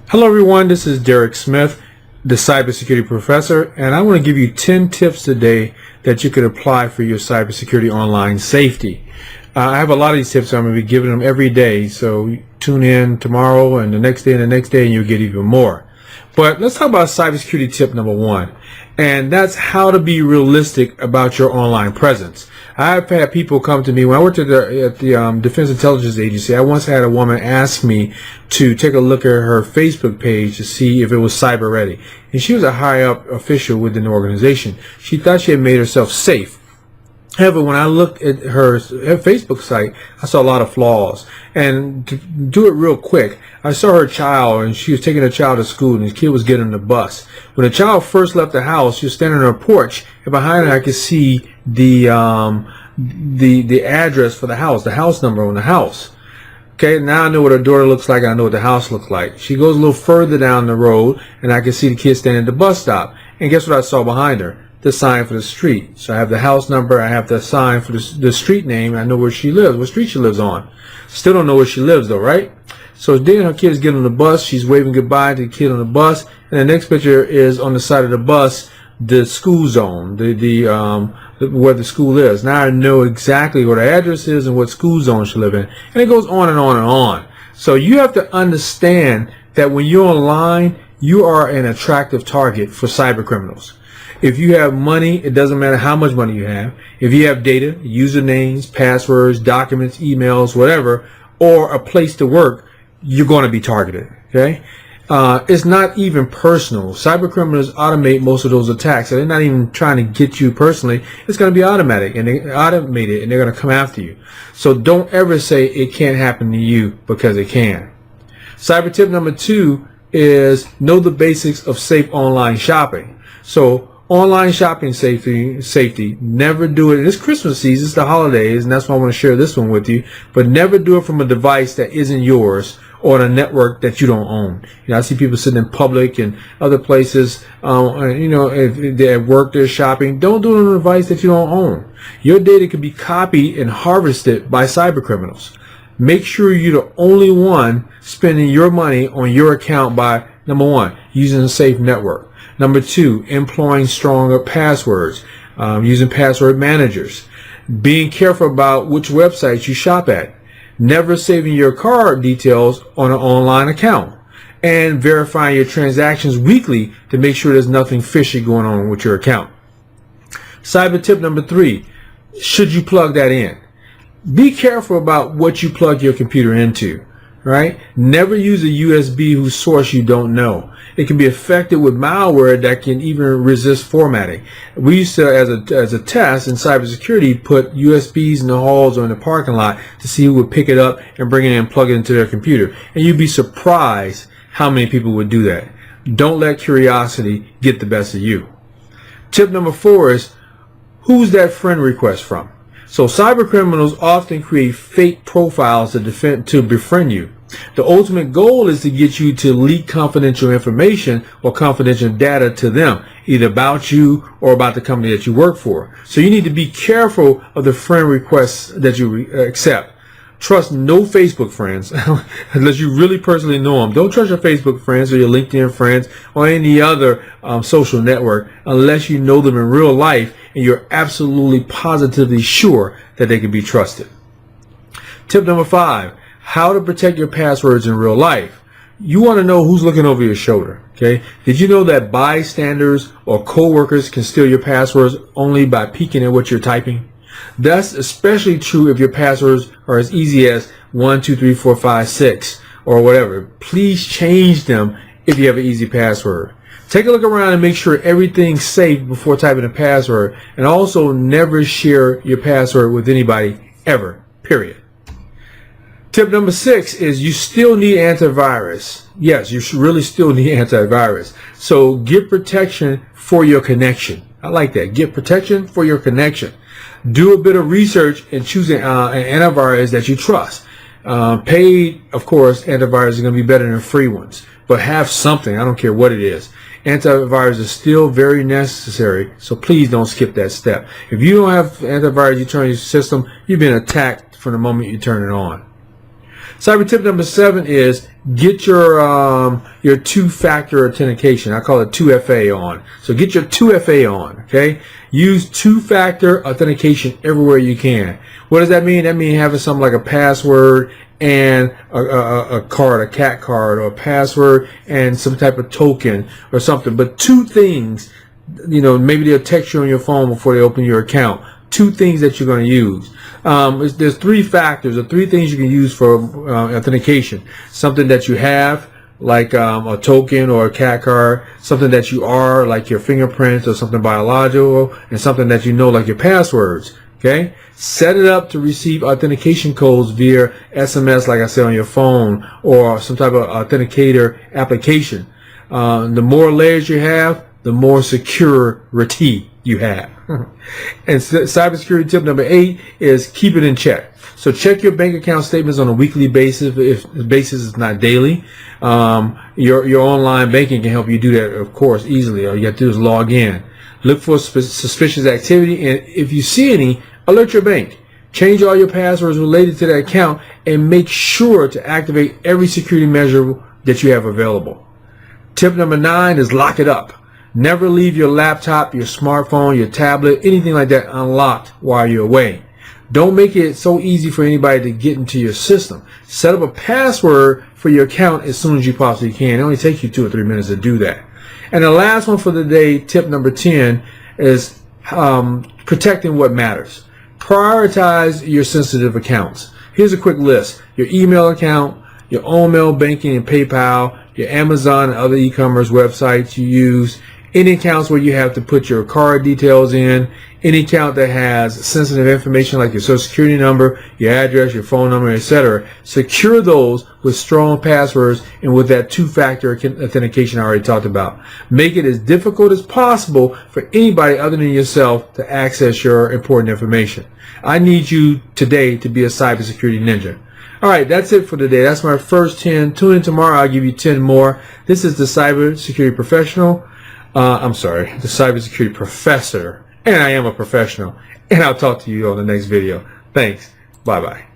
Hello everyone, this is Derek Smith, the cybersecurity professor, and I want to give you 10 tips today that you could apply for your cybersecurity online safety. I have a lot of these tips, so I'm going to be giving them every day, so tune in tomorrow and the next day and the next day and you'll get even more. But let's talk about cybersecurity tip number 1, and that's how to be realistic about your online presence. I've had people come to me when I worked at the Defense Intelligence Agency. I once had a woman ask me to take a look at her Facebook page to see if it was cyber ready, and she was a high up official within the organization. She thought she had made herself safe. However, when I looked at her Facebook site, I saw a lot of flaws. And to do it real quick, I saw her child, and she was taking her child to school, and the kid was getting on the bus. When the child first left the house, she was standing on her porch, and behind her I could see the address for the house number on the house. Okay, now I know what her daughter looks like, and I know what the house looks like. She goes a little further down the road, and I can see the kid standing at the bus stop. And guess what I saw behind her? The sign for the street. So I have the house number, I have the sign for the street name, and I know where she lives, what street she lives on. Still don't know where she lives though, right? So then her kid is getting on the bus, she's waving goodbye to the kid on the bus, and the next picture is on the side of the bus, the school zone, where the school is. Now I know exactly what her address is and what school zone she lives in. And it goes on and on and on. So you have to understand that when you're online, you are an attractive target for cyber criminals. If you have money, it doesn't matter how much money you have. If you have data, usernames, passwords, documents, emails, whatever, or a place to work, you're going to be targeted. Okay? It's not even personal. Cyber criminals automate most of those attacks. So they're not even trying to get you personally. It's going to be automatic and automated, and they're going to come after you. So don't ever say it can't happen to you, because it can. Cyber tip number 2 is know the basics of safe online shopping. So online shopping safety, never do it. It's Christmas season, it's the holidays, and that's why I want to share this one with you. But never do it from a device that isn't yours or on a network that you don't own. You know, I see people sitting in public and other places, if they're at work, they're shopping. Don't do it on a device that you don't own. Your data can be copied and harvested by cyber criminals. Make sure you're the only one spending your money on your account by, number 1, using a safe network. Number 2, employing stronger passwords, using password managers, being careful about which websites you shop at, never saving your card details on an online account, and verifying your transactions weekly to make sure there's nothing fishy going on with your account. Cyber tip number 3, should you plug that in? Be careful about what you plug your computer into, right? Never use a USB whose source you don't know. It can be affected with malware that can even resist formatting. We used to, as a test in cybersecurity, put USBs in the halls or in the parking lot to see who would pick it up and bring it in and plug it into their computer. And you'd be surprised how many people would do that. Don't let curiosity get the best of you. Tip number 4 is, who's that friend request from? So cyber criminals often create fake profiles to befriend you. The ultimate goal is to get you to leak confidential information or confidential data to them, either about you or about the company that you work for. So you need to be careful of the friend requests that you accept. Trust no Facebook friends unless you really personally know them. Don't trust your Facebook friends or your LinkedIn friends or any other social network unless you know them in real life and you're absolutely positively sure that they can be trusted. Tip number 5. How to protect your passwords in real life. You want to know who's looking over your shoulder. Okay? Did you know that bystanders or coworkers can steal your passwords only by peeking at what you're typing? That's especially true if your passwords are as easy as 1, 2, 3, 4, 5, 6 or whatever. Please change them if you have an easy password. Take a look around and make sure everything's safe before typing a password, and also never share your password with anybody ever, period. Tip number 6 is you still need antivirus. Yes, you really still need antivirus. So get protection for your connection. I like that. Get protection for your connection. Do a bit of research and choose an antivirus that you trust. Paid, of course, antivirus is going to be better than free ones. But have something. I don't care what it is. Antivirus is still very necessary, so please don't skip that step. If you don't have antivirus, you turn on your system, you've been attacked from the moment you turn it on. Cyber tip number 7 is get your two-factor authentication. I call it 2FA on. So get your 2FA on, okay? Use two-factor authentication everywhere you can. What does that mean? That means having something like a password and a card, a cat card, or a password and some type of token or something. But two things, you know, maybe they'll text you on your phone before they open your account. Two things that you're going to use. There's 3 factors or 3 things you can use for authentication. Something that you have, like a token or a cat card. Something that you are, like your fingerprints or something biological. And something that you know, like your passwords. Okay? Set it up to receive authentication codes via SMS, like I said, on your phone, or some type of authenticator application. The more layers you have, the more security you have. And cybersecurity tip number 8 is keep it in check. So check your bank account statements on a weekly basis, if the basis is not daily. Your online banking can help you do that, of course, easily. All you have to do is log in. Look for suspicious activity, and if you see any, alert your bank. Change all your passwords related to that account, and make sure to activate every security measure that you have available. Tip number 9 is lock it up. Never leave your laptop, your smartphone, your tablet, anything like that unlocked while you're away. Don't make it so easy for anybody to get into your system. Set up a password for your account as soon as you possibly can. It only takes you 2 or 3 minutes to do that. And the last one for the day, tip number 10, is protecting what matters. Prioritize your sensitive accounts. Here's a quick list. Your email account, your OML banking and PayPal, your Amazon and other e-commerce websites you use, any accounts where you have to put your card details in, any account that has sensitive information like your social security number, your address, your phone number, etc. Secure those with strong passwords and with that two-factor authentication I already talked about. Make it as difficult as possible for anybody other than yourself to access your important information. I need you today to be a cybersecurity ninja. All right, that's it for today. That's my first 10. Tune in tomorrow. I'll give you 10 more. This is the Cybersecurity Professional. The Cybersecurity Professor. And I am a professional. And I'll talk to you on the next video. Thanks. Bye-bye.